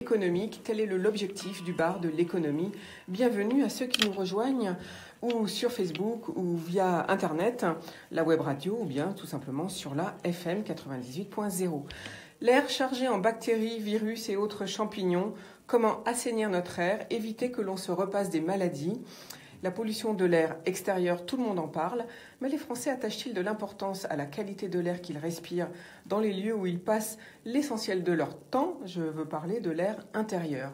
économique. Quel est l'objectif du bar de l'économie? Bienvenue à ceux qui nous rejoignent ou sur Facebook ou via Internet, la web radio ou bien tout simplement sur la FM 98.0. L'air chargé en bactéries, virus et autres champignons, comment assainir notre air, éviter que l'on se repasse des maladies. La pollution de l'air extérieur, tout le monde en parle, mais les Français attachent-ils de l'importance à la qualité de l'air qu'ils respirent dans les lieux où ils passent l'essentiel de leur temps? Je veux parler de l'air intérieur.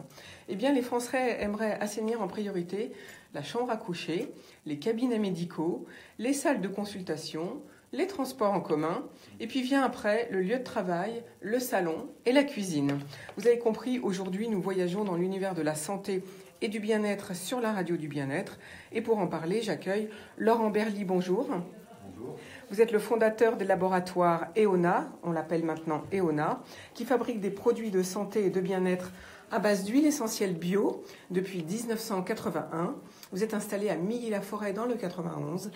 Eh bien, les Français aimeraient assainir en priorité la chambre à coucher, les cabinets médicaux, les salles de consultation, les transports en commun, et puis vient après le lieu de travail, le salon et la cuisine. Vous avez compris, aujourd'hui nous voyageons dans l'univers de la santé et du bien-être sur la radio du bien-être. Et pour en parler, j'accueille Laurent Berly, bonjour. Bonjour. Vous êtes le fondateur des laboratoires EONA, on l'appelle maintenant EONA, qui fabrique des produits de santé et de bien-être à base d'huile essentielle bio depuis 1981. Vous êtes installé à Milly-la-Forêt dans le 91.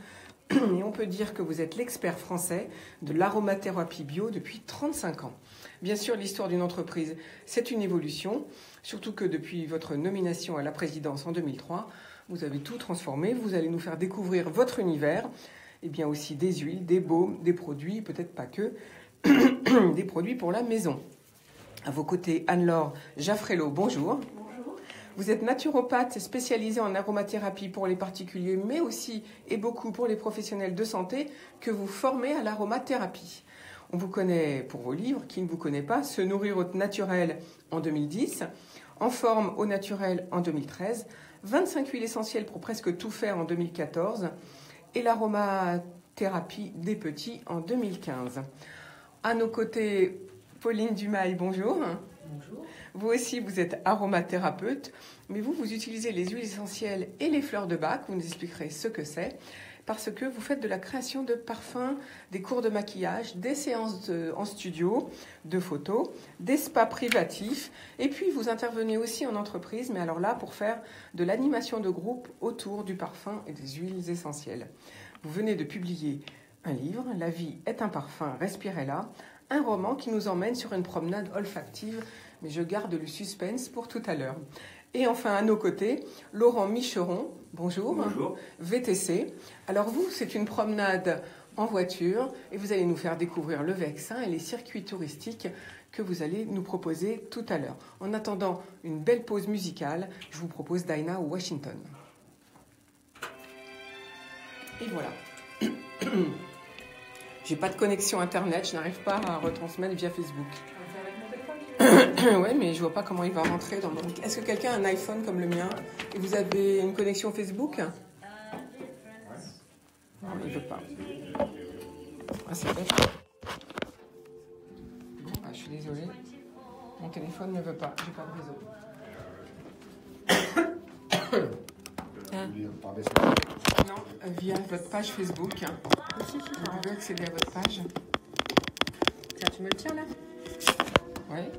Et on peut dire que vous êtes l'expert français de l'aromathérapie bio depuis 35 ans. Bien sûr, l'histoire d'une entreprise, c'est une évolution, surtout que depuis votre nomination à la présidence en 2003, vous avez tout transformé. Vous allez nous faire découvrir votre univers, et bien aussi des huiles, des baumes, des produits, peut-être pas que, des produits pour la maison. À vos côtés, Anne-Laure Jaffrello, bonjour. Vous êtes naturopathe spécialisée en aromathérapie pour les particuliers, mais aussi et beaucoup pour les professionnels de santé que vous formez à l'aromathérapie. On vous connaît pour vos livres, qui ne vous connaît pas, Se nourrir au naturel en 2010, En forme au naturel en 2013, 25 huiles essentielles pour presque tout faire en 2014 et l'aromathérapie des petits en 2015. À nos côtés, Pauline Dumail, bonjour. Bonjour. Vous aussi, vous êtes aromathérapeute, mais vous utilisez les huiles essentielles et les fleurs de bac. Vous nous expliquerez ce que c'est, parce que vous faites de la création de parfums, des cours de maquillage, des séances en studio, de photos, des spas privatifs, et puis vous intervenez aussi en entreprise, mais alors là, pour faire de l'animation de groupe autour du parfum et des huiles essentielles. Vous venez de publier un livre, La vie est un parfum, respirez-la, un roman qui nous emmène sur une promenade olfactive, mais je garde le suspense pour tout à l'heure. Et enfin, à nos côtés, Laurent Micheron, bonjour. Bonjour. VTC. Alors vous, c'est une promenade en voiture et vous allez nous faire découvrir le Vexin et les circuits touristiques que vous allez nous proposer tout à l'heure. En attendant une belle pause musicale, je vous propose Dinah Washington. Et voilà. J'ai pas de connexion internet, je n'arrive pas à retransmettre via Facebook. Ouais, mais je vois pas comment il va rentrer dans mon... Est-ce que quelqu'un a un iPhone comme le mien et vous avez une connexion Facebook? Non, il veut pas. Ah, c'est bête. Ah, je suis désolée. Mon téléphone ne veut pas. J'ai pas de réseau. Non, via votre page Facebook. Vous pouvez accéder à votre page. Tiens, tu me le tiens là? Ouais.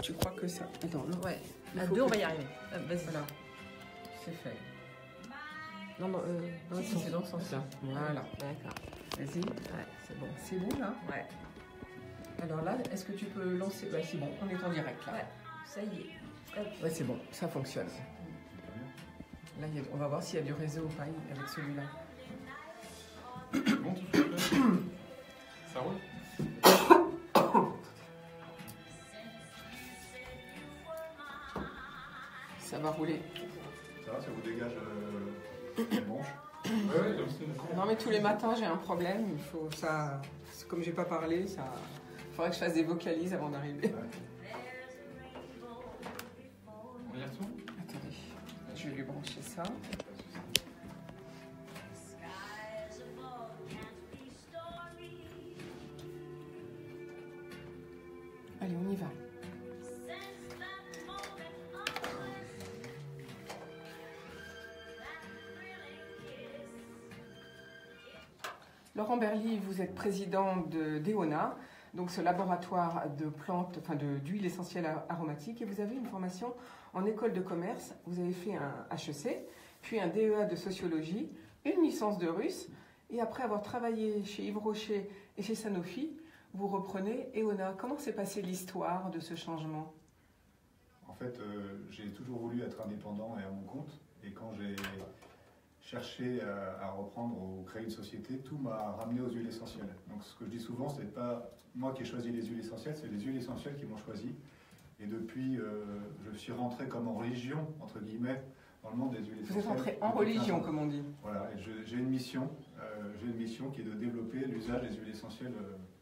Tu crois que ça... Attends, non. Ouais. À deux, on va y arriver. Vas-y. Voilà. C'est fait. Non, non, C'est dans ce sens-là. Voilà. D'accord. Vas-y. Ouais, c'est bon. C'est bon là? Ouais. Alors là, est-ce que tu peux lancer? Bah, c'est bon, on est en direct là. Ouais, ça y est. Hop. Ouais, c'est bon, ça fonctionne. Là, on va voir s'il y a du réseau ou pas avec celui-là. Bon, ça roule? Ça va rouler. Ça va, ça vous dégage les manches? Ouais, comme ça. Non, mais tous les matins, j'ai un problème. Il faut ça. Comme j'ai pas parlé, ça. Il faudrait que je fasse des vocalises avant d'arriver. Ouais. On y retourne? Attendez, je vais lui brancher ça. Allez, on y va. Laurent Berly, vous êtes président d'EONA, donc ce laboratoire de plantes, enfin d'huiles essentielles aromatiques, et vous avez une formation en école de commerce. Vous avez fait un HEC, puis un DEA de sociologie, une licence de russe, et après avoir travaillé chez Yves Rocher et chez Sanofi, vous reprenez EONA. Comment s'est passée l'histoire de ce changement? En fait, j'ai toujours voulu être indépendant et à mon compte. Et quand j'ai cherché à reprendre ou créer une société, tout m'a ramené aux huiles essentielles. Donc ce que je dis souvent, c'est pas moi qui ai choisi les huiles essentielles, c'est les huiles essentielles qui m'ont choisi. Et depuis, je suis rentré comme en religion, entre guillemets, dans le monde des huiles essentielles. Vous êtes rentré en religion, comme on dit. Voilà, et j'ai une mission qui est de développer l'usage des huiles essentielles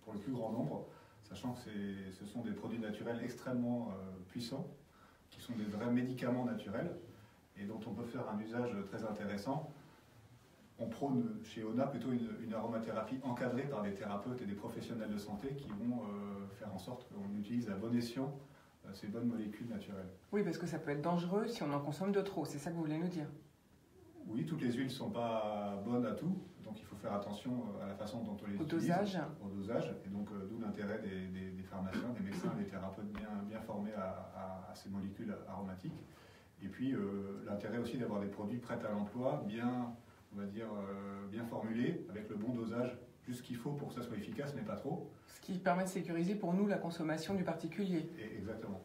pour le plus grand nombre, sachant que ce sont des produits naturels extrêmement puissants, qui sont des vrais médicaments naturels, et dont on peut faire un usage très intéressant. On prône chez ONA plutôt une aromathérapie encadrée par des thérapeutes et des professionnels de santé qui vont faire en sorte qu'on utilise à bon escient ces bonnes molécules naturelles. Oui, parce que ça peut être dangereux si on en consomme de trop, c'est ça que vous voulez nous dire? Oui, toutes les huiles ne sont pas bonnes à tout, donc il faut faire attention à la façon dont on les utilise. Au dosage. Et donc d'où l'intérêt des pharmaciens, des médecins, des thérapeutes bien formés à ces molécules aromatiques. Et puis l'intérêt aussi d'avoir des produits prêts à l'emploi, on va dire, bien formulés, avec le bon dosage, juste ce qu'il faut pour que ça soit efficace, mais pas trop. Ce qui permet de sécuriser pour nous la consommation du particulier. Exactement.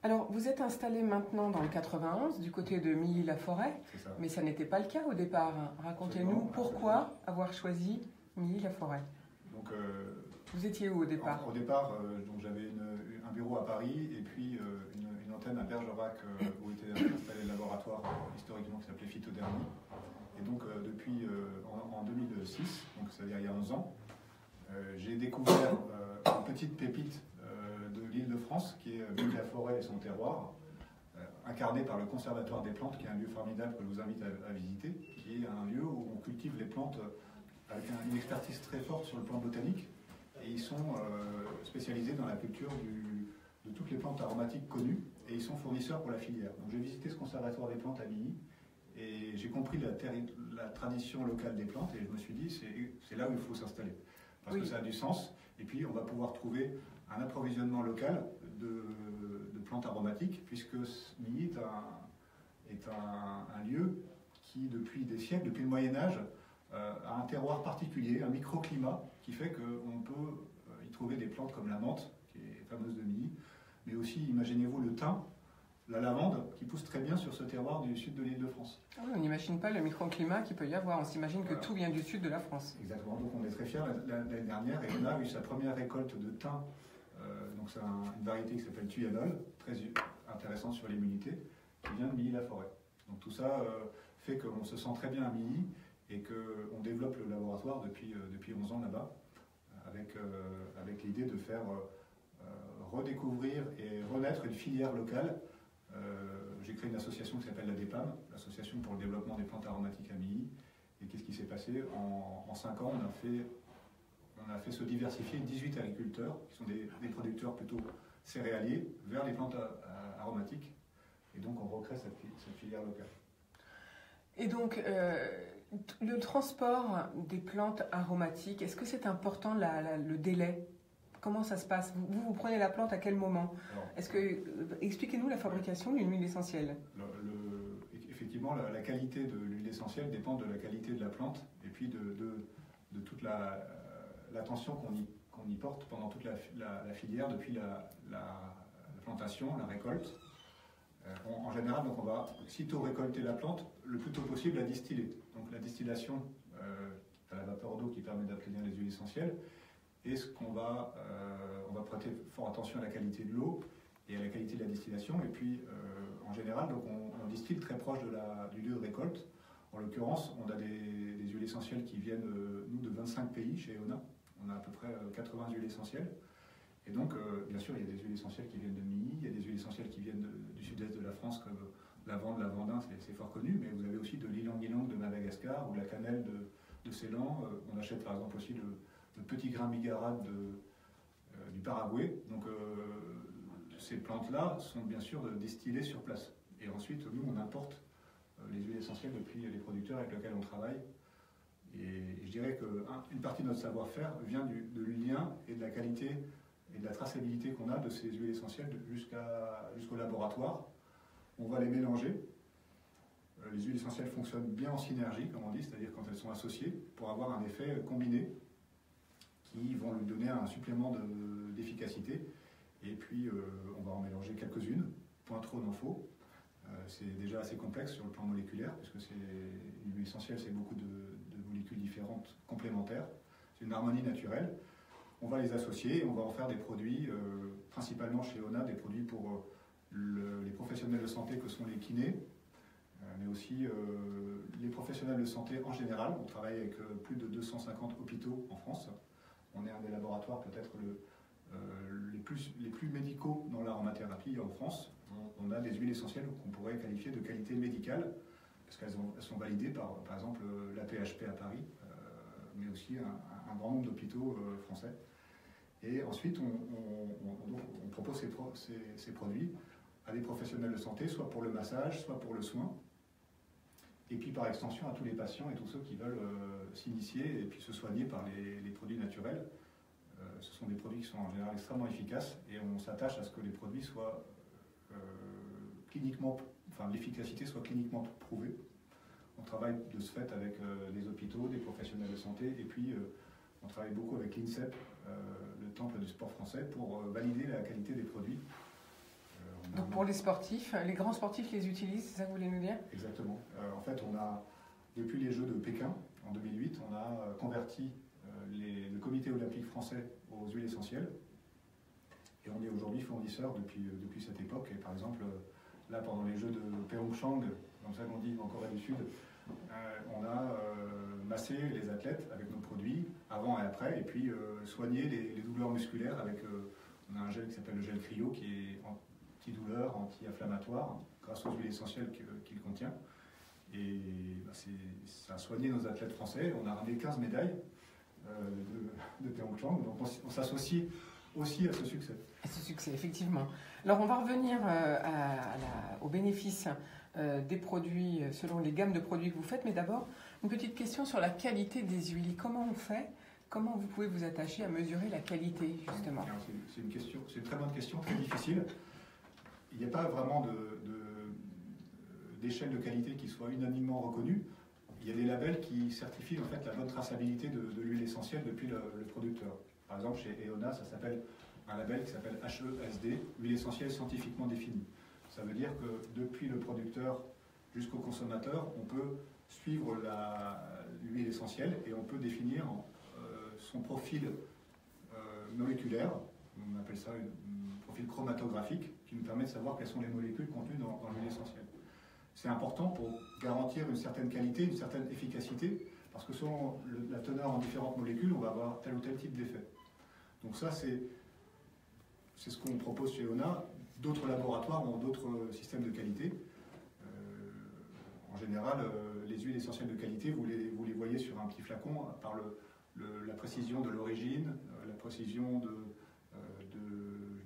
Alors, vous êtes installé maintenant dans le 91, du côté de Milly-la-Forêt, mais ça n'était pas le cas au départ. Racontez-nous pourquoi avoir choisi Milly-la-Forêt. Donc, vous étiez où au départ? Au départ, j'avais un bureau à Paris et puis une antenne à Bergerac où était installé le laboratoire historiquement qui s'appelait Phytodermie. Et donc, depuis en 2006, donc c'est-à-dire il y a 11 ans, j'ai découvert une petite pépite de l'Île-de-France, qui est Milly-la-Forêt et son terroir, incarné par le Conservatoire des plantes, qui est un lieu formidable que je vous invite à visiter, qui est un lieu où on cultive les plantes avec une expertise très forte sur le plan botanique, et ils sont spécialisés dans la culture de toutes les plantes aromatiques connues, et ils sont fournisseurs pour la filière. Donc j'ai visité ce Conservatoire des plantes à Milly, et j'ai compris la tradition locale des plantes, et je me suis dit, c'est là où il faut s'installer, parce que ça a du sens, et puis on va pouvoir trouver un approvisionnement local de plantes aromatiques, puisque Milly est un lieu qui, depuis des siècles, depuis le Moyen-Âge, a un terroir particulier, un microclimat, qui fait qu'on peut y trouver des plantes comme la menthe, qui est fameuse de Milly, mais aussi, imaginez-vous, le thym, la lavande, qui pousse très bien sur ce terroir du sud de l'Île-de-France. Ah oui, on n'imagine pas le microclimat qu'il peut y avoir, on s'imagine que tout vient du sud de la France. Exactement, donc on est très fiers. L'année dernière, et on a eu sa première récolte de thym. Donc c'est une variété qui s'appelle Thuyanol, très intéressante sur l'immunité, qui vient de Milly-la-Forêt. Donc tout ça fait qu'on se sent très bien à Milly et qu'on développe le laboratoire depuis 11 ans là-bas, avec l'idée de faire redécouvrir et renaître une filière locale. J'ai créé une association qui s'appelle la DEPAM, l'Association pour le développement des plantes aromatiques à Milly. Et qu'est-ce qui s'est passé? En 5 ans, on a fait se diversifier 18 agriculteurs, qui sont des producteurs plutôt céréaliers, vers les plantes aromatiques. Et donc on recrée cette filière locale. Et donc, le transport des plantes aromatiques, est-ce que c'est important le délai? Comment ça se passe? Vous prenez la plante à quel moment? Expliquez-nous la fabrication d'une huile essentielle. Effectivement, la qualité de l'huile essentielle dépend de la qualité de la plante et puis de toute l'attention qu'on y porte pendant toute la filière, depuis la plantation, la récolte. En général, donc on va, sitôt récolter la plante, le plus tôt possible la distiller. Donc la distillation à la vapeur d'eau qui permet d'obtenir les huiles essentielles. Et on va prêter fort attention à la qualité de l'eau et à la qualité de la distillation. Et puis, en général, donc on distille très proche du lieu de récolte. En l'occurrence, on a des huiles essentielles qui viennent, nous, de 25 pays chez ONA. On a à peu près 80 huiles essentielles. Et donc, bien sûr, il y a des huiles essentielles qui viennent de Milly, il y a des huiles essentielles qui viennent du sud-est de la France, comme lavande, lavandin, c'est fort connu, mais vous avez aussi de l'ylang-ylang de Madagascar, ou la cannelle de Ceylan. On achète par exemple aussi le petit grain bigarade du Paraguay. Donc, ces plantes-là sont bien sûr distillées sur place. Et ensuite, nous, on importe les huiles essentielles depuis les producteurs avec lesquels on travaille. Et je dirais qu'une partie de notre savoir-faire vient de lien et de la qualité et de la traçabilité qu'on a de ces huiles essentielles jusqu'au laboratoire. On va les mélanger. Les huiles essentielles fonctionnent bien en synergie, comme on dit, c'est-à-dire quand elles sont associées, pour avoir un effet combiné qui vont lui donner un supplément d'efficacité. Et puis, on va en mélanger quelques-unes. point trop n'en faut. C'est déjà assez complexe sur le plan moléculaire, puisque l'huile essentielle, c'est beaucoup de molécules différentes, complémentaires. C'est une harmonie naturelle. On va les associer, on va en faire des produits, principalement chez Ona, des produits pour les professionnels de santé que sont les kinés, mais aussi les professionnels de santé en général. On travaille avec plus de 250 hôpitaux en France. On est un des laboratoires peut-être les plus médicaux dans l'aromathérapie en France. On a des huiles essentielles qu'on pourrait qualifier de qualité médicale, parce qu'elles sont validées par exemple, la PHP à Paris, mais aussi un grand nombre d'hôpitaux français. Et ensuite, on propose ces produits à des professionnels de santé, soit pour le massage, soit pour le soin, et puis par extension à tous les patients et tous ceux qui veulent s'initier et puis se soigner par les produits naturels. Ce sont des produits qui sont en général extrêmement efficaces, et on s'attache à ce que les produits soient l'efficacité soit cliniquement prouvée. On travaille de ce fait avec les hôpitaux, des professionnels de santé, et puis on travaille beaucoup avec l'INSEP, le temple du sport français, pour valider la qualité des produits. Donc pour les sportifs, les grands sportifs les utilisent, c'est ça que vous voulez nous dire? Exactement. En fait, depuis les Jeux de Pékin, en 2008, on a converti le comité olympique français aux huiles essentielles. Et on est aujourd'hui fournisseur depuis cette époque. Et par exemple, là, pendant les Jeux de Pyeongchang, comme ça qu'on dit en Corée du Sud, on a massé les athlètes avec nos produits, avant et après, et puis soigné les douleurs musculaires avec, on a un gel qui s'appelle le gel cryo, qui est antidouleur, anti-inflammatoire, grâce aux huiles essentielles qu'il contient. Et ça a soigné nos athlètes français. On a ramené 15 médailles de Pyeongchang, donc on s'associe aussi à ce succès. À ce succès, effectivement. Alors on va revenir aux bénéfices des produits selon les gammes de produits que vous faites, mais d'abord une petite question sur la qualité des huiles. Comment on fait? Comment vous pouvez vous attacher à mesurer la qualité, justement? C'est une très bonne question, très difficile. Il n'y a pas vraiment d'échelle de qualité qui soit unanimement reconnue. Il y a des labels qui certifient en fait la bonne traçabilité de l'huile essentielle depuis le producteur. Par exemple, chez Eona, ça s'appelle un label qui s'appelle HESD, huile essentielle scientifiquement définie. Ça veut dire que depuis le producteur jusqu'au consommateur, on peut suivre l'huile essentielle et on peut définir son profil moléculaire, on appelle ça un profil chromatographique, qui nous permet de savoir quelles sont les molécules contenues dans l'huile essentielle. C'est important pour garantir une certaine qualité, une certaine efficacité, parce que selon la teneur en différentes molécules, on va avoir tel ou tel type d'effet. Donc ça, c'est ce qu'on propose chez Ona. D'autres laboratoires ont d'autres systèmes de qualité. En général, les huiles essentielles de qualité, vous les voyez sur un petit flacon par la précision de l'origine, la précision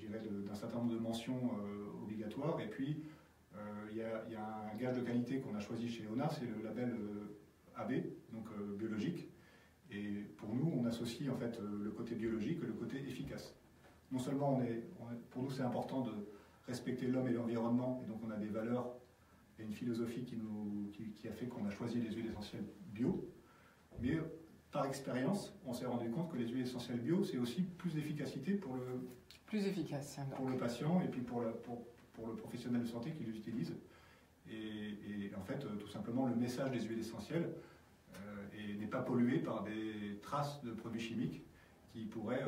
d'un certain nombre de mentions obligatoires. Et puis, il y a un gage de qualité qu'on a choisi chez Ona, c'est le label AB, donc biologique. Et pour nous, on associe en fait le côté biologique et le côté efficace. Non seulement pour nous c'est important de respecter l'homme et l'environnement, et donc on a des valeurs et une philosophie qui a fait qu'on a choisi les huiles essentielles bio, mais par expérience, on s'est rendu compte que les huiles essentielles bio, c'est aussi plus d'efficacité pour le patient et puis pour le professionnel de santé qui les utilise. Et en fait, tout simplement, le message des huiles essentielles n'est pas pollué par des traces de produits chimiques qui pourraient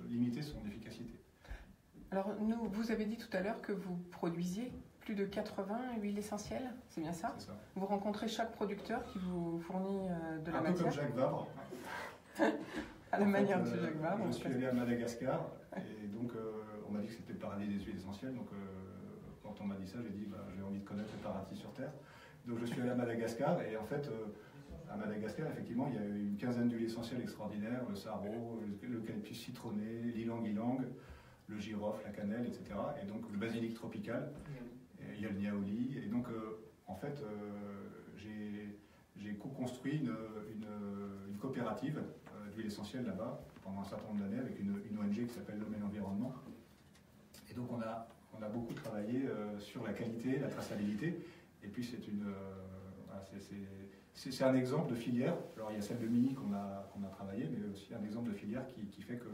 limiter son efficacité. Alors, vous avez dit tout à l'heure que vous produisiez plus de 80 huiles essentielles, c'est bien ça? C'est ça. Vous rencontrez chaque producteur qui vous fournit de la matière? Un peu comme Jacques Vabre. À la manière de Jacques Vabre. Je suis allé à Madagascar, et donc on m'a dit que c'était le paradis des huiles essentielles. Donc quand on m'a dit ça, j'ai dit j'ai envie de connaître le paradis sur Terre. Donc je suis allé à Madagascar, et en fait, à Madagascar, effectivement, il y a eu une quinzaine d'huiles essentielles extraordinaires, le sarro, l'eucalyptus citronné, l'ylang-ylang, le girofle, la cannelle, etc. Et donc le basilic tropical, il y a le niaouli. Et donc, en fait, j'ai co-construit une coopérative d'huile essentielle là-bas pendant un certain nombre d'années avec une ONG qui s'appelle L'Homme et l'Environnement. Et donc, on a beaucoup travaillé sur la qualité, la traçabilité. Et puis, c'est un exemple de filière. Alors, il y a celle de Mini qu'on a travaillé, mais aussi un exemple de filière qui fait que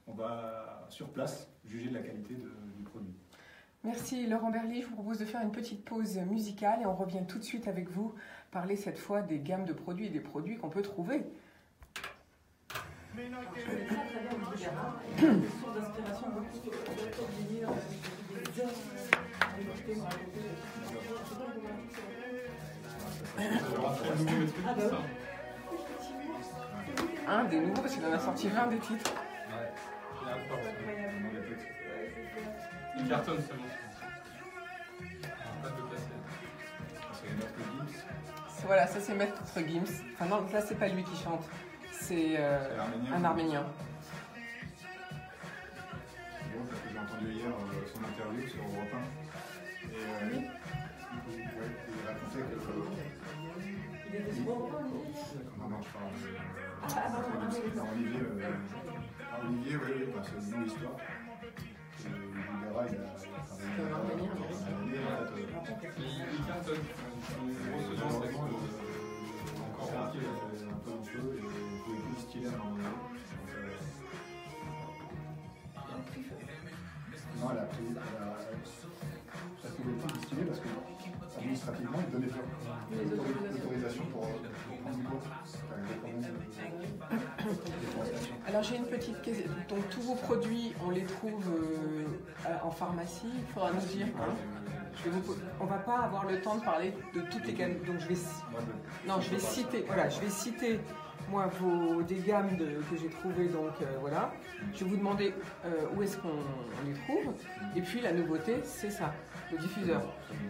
on va sur place juger de la qualité du produit. Merci Laurent Berly, je vous propose de faire une petite pause musicale et on revient tout de suite avec vous parler cette fois des gammes de produits et des produits qu'on peut trouver. Un des nouveaux, parce qu'il en a sorti 20 des titres. Une cartonne seulement. Pas de cassette. Voilà, ça c'est Maître Gims. Enfin non, là c'est pas lui qui chante, c'est un Arménien. Bon, parce que j'ai entendu hier son interview sur Europe 1. Et il racontait que... Il était souvent au point, Non, je parle Olivier. Olivier, oui, c'est une longue histoire. Libera, il a travaillé il cartonne. Une grosse audience avec encore un peu en feu et il pouvait plus styler à un moment donné. Non, elle a pris. Ça pouvait plus distiller parce que administrativement, il donnait pas l'autorisation pour prendre du cours. Alors j'ai une petite question. Donc tous vos produits, on les trouve en pharmacie. Il faudra nous dire. Hein. On va pas avoir le temps de parler de toutes les gammes. Donc je vais citer. Voilà, je vais citer moi des gammes que j'ai trouvées. Donc voilà. Je vais vous demander où est-ce qu'on les trouve. Et puis la nouveauté, c'est ça, le diffuseur.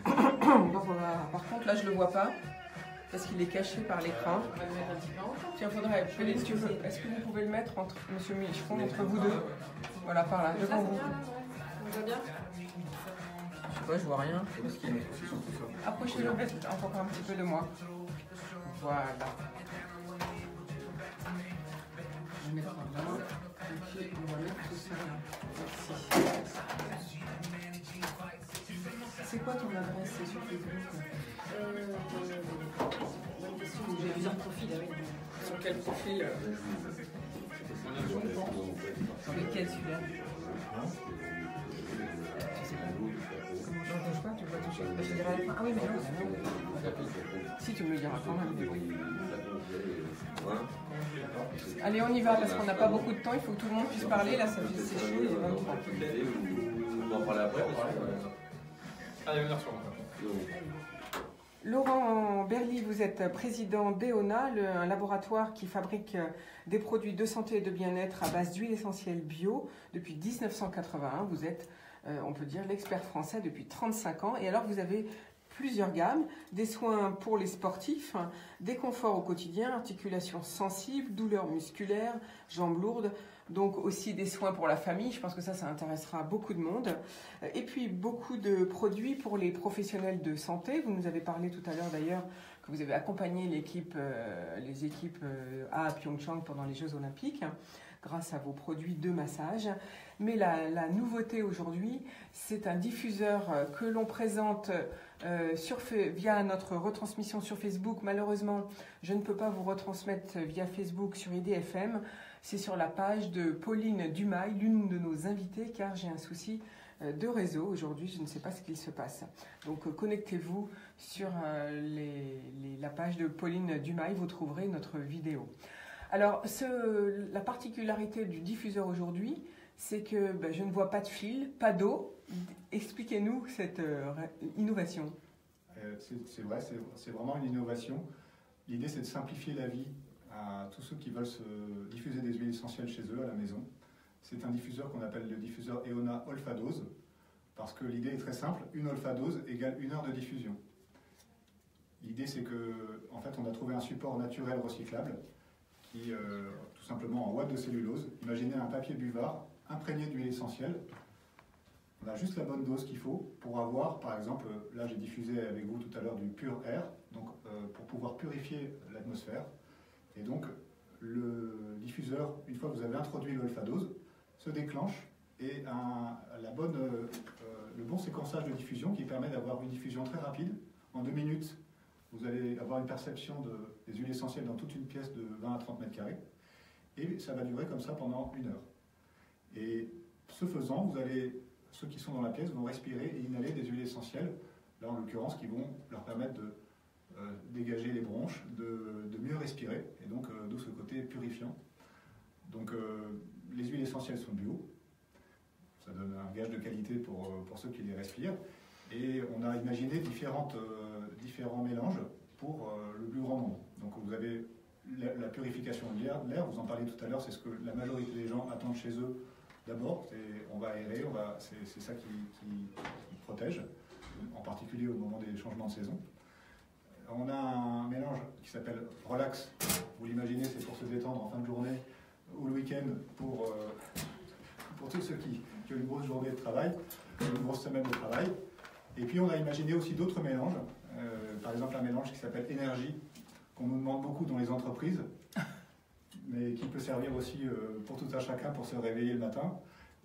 Donc voilà. Par contre là, je le vois pas. Parce qu'il est caché par l'écran. On va le mettre un petit peu en haut. Tiens, faudrait. Félix, tu veux. Est-ce que vous pouvez le mettre entre Monsieur Michon, entre vous deux? Voilà, par là, devant vous. On voit bien? Je sais pas, je vois rien. Approchez-le encore un petit peu de moi. Voilà. Je vais mettre là. Et puis on va mettre tout ça là. Merci. C'est quoi ton adresse sur Facebook? Bonne question. J'ai plusieurs profils avec vous. Sur quel profil? Sur lequel celui-là? Je sais pas. Non, je vois, tu vois tout de suite. Je dirais à la fin. Ah oui, mais non. Si, tu me le diras quand même. Allez, on y va parce qu'on n'a pas beaucoup de temps. Il faut que tout le monde puisse parler. Là, c'est chaud. Il est 23. On va en parler après. Allez, venir sur moi. Laurent Berly, vous êtes président d'EONA, un laboratoire qui fabrique des produits de santé et de bien-être à base d'huile essentielle bio depuis 1981. Vous êtes, on peut dire, l'expert français depuis 35 ans. Et alors, vous avez plusieurs gammes, des soins pour les sportifs, des conforts au quotidien, articulations sensibles, douleurs musculaires, jambes lourdes, donc aussi des soins pour la famille. Je pense que ça intéressera beaucoup de monde. Et puis beaucoup de produits pour les professionnels de santé. Vous nous avez parlé tout à l'heure d'ailleurs que vous avez accompagné les équipes à Pyeongchang pendant les Jeux Olympiques grâce à vos produits de massage. Mais la nouveauté aujourd'hui, c'est un diffuseur que l'on présente via notre retransmission sur Facebook. Malheureusement, je ne peux pas vous retransmettre via Facebook sur IDFM. C'est sur la page de Pauline Dumail, l'une de nos invitées, car j'ai un souci de réseau. Aujourd'hui, je ne sais pas ce qu'il se passe. Donc, connectez-vous sur la page de Pauline Dumail, vous trouverez notre vidéo. Alors, la particularité du diffuseur aujourd'hui, c'est que je ne vois pas de fil, pas d'eau. Expliquez-nous cette innovation. C'est vrai, c'est vraiment une innovation. L'idée, c'est de simplifier la vie à tous ceux qui veulent se diffuser des huiles essentielles chez eux à la maison. C'est un diffuseur qu'on appelle le diffuseur EONA Olfadose, parce que l'idée est très simple, une olfadose égale 1 heure de diffusion. L'idée, c'est que, en fait, on a trouvé un support naturel recyclable qui, tout simplement en ouate de cellulose. Imaginez un papier buvard imprégné d'huile essentielle. On a juste la bonne dose qu'il faut pour avoir, par exemple, là j'ai diffusé avec vous tout à l'heure du pur air, donc pour pouvoir purifier l'atmosphère. Et donc le diffuseur, une fois que vous avez introduit l'olfadose, se déclenche et le bon séquençage de diffusion qui permet d'avoir une diffusion très rapide. En 2 minutes, vous allez avoir une perception des huiles essentielles dans toute une pièce de 20 à 30 mètres carrés. Et ça va durer comme ça pendant 1 heure. Et ce faisant, vous allez ceux qui sont dans la pièce vont respirer et inhaler des huiles essentielles, là en l'occurrence, qui vont leur permettre de dégager les bronches, de mieux respirer, et donc d'où ce côté purifiant. Donc les huiles essentielles sont bio, ça donne un gage de qualité pour ceux qui les respirent, et on a imaginé différents mélanges pour le plus grand nombre. Donc vous avez la purification de l'air, vous en parlez tout à l'heure, c'est ce que la majorité des gens attendent chez eux d'abord, on va aérer, c'est ça qui protège, en particulier au moment des changements de saison. On a un mélange qui s'appelle Relax, vous l'imaginez, c'est pour se détendre en fin de journée ou le week-end pour tous ceux qui ont une grosse journée de travail, une grosse semaine de travail. Et puis on a imaginé aussi d'autres mélanges, par exemple un mélange qui s'appelle Énergie, qu'on nous demande beaucoup dans les entreprises, mais qui peut servir aussi pour tout un chacun pour se réveiller le matin.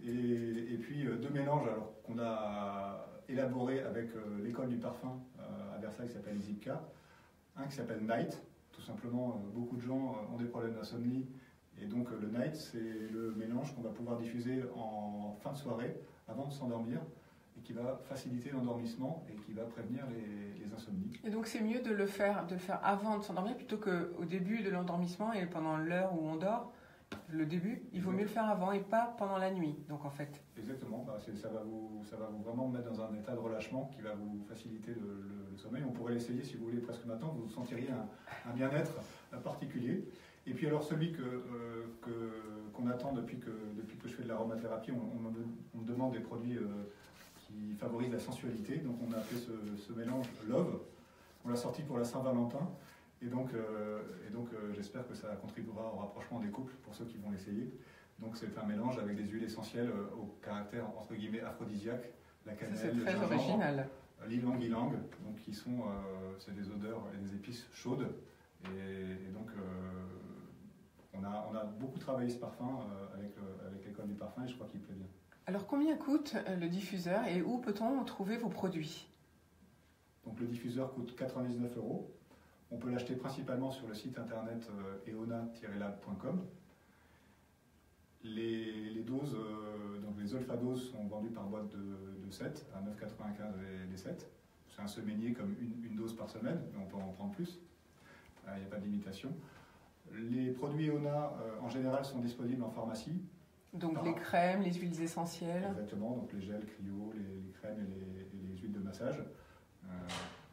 Et puis deux mélanges qu'on a élaborés avec l'école du parfum à Versailles qui s'appelle Zipka. Un qui s'appelle Night, tout simplement beaucoup de gens ont des problèmes d'insomnie, et donc le Night c'est le mélange qu'on va pouvoir diffuser en fin de soirée avant de s'endormir, et qui va faciliter l'endormissement et qui va prévenir les insomnies. Et donc c'est mieux de le faire avant de s'endormir plutôt qu'au début de l'endormissement et pendant l'heure où on dort. Le début, il vaut mieux le faire avant et pas pendant la nuit, donc en fait. Exactement, ça va vous vraiment mettre dans un état de relâchement qui va vous faciliter le sommeil. On pourrait l'essayer si vous voulez presque maintenant, vous sentiriez un bien-être particulier. Et puis alors celui qu'on attend depuis que je fais de l'aromathérapie, on me demande des produits qui favorisent la sensualité, donc on a appelé ce mélange Love, on l'a sorti pour la Saint-Valentin. Et donc j'espère que ça contribuera au rapprochement des couples pour ceux qui vont l'essayer. Donc c'est un mélange avec des huiles essentielles au caractère entre guillemets aphrodisiaque, la cannelle, le gingembre, original. L'ylang-ylang, donc qui sont c'est des odeurs et des épices chaudes. Et donc on a beaucoup travaillé ce parfum avec l'école du parfum et je crois qu'il plaît bien. Alors combien coûte le diffuseur et où peut-on trouver vos produits? Donc le diffuseur coûte 99 €. On peut l'acheter principalement sur le site internet eona-lab.com. Les doses, donc les Olfadoses sont vendues par boîte de 7 à 9,95 les 7. C'est un semainier comme une dose par semaine, mais on peut en prendre plus. Il n'y a pas de limitation. Les produits Eona, en général, sont disponibles en pharmacie. Donc les crèmes, les huiles essentielles. Exactement, donc les gels, cryo, les crèmes et les huiles de massage,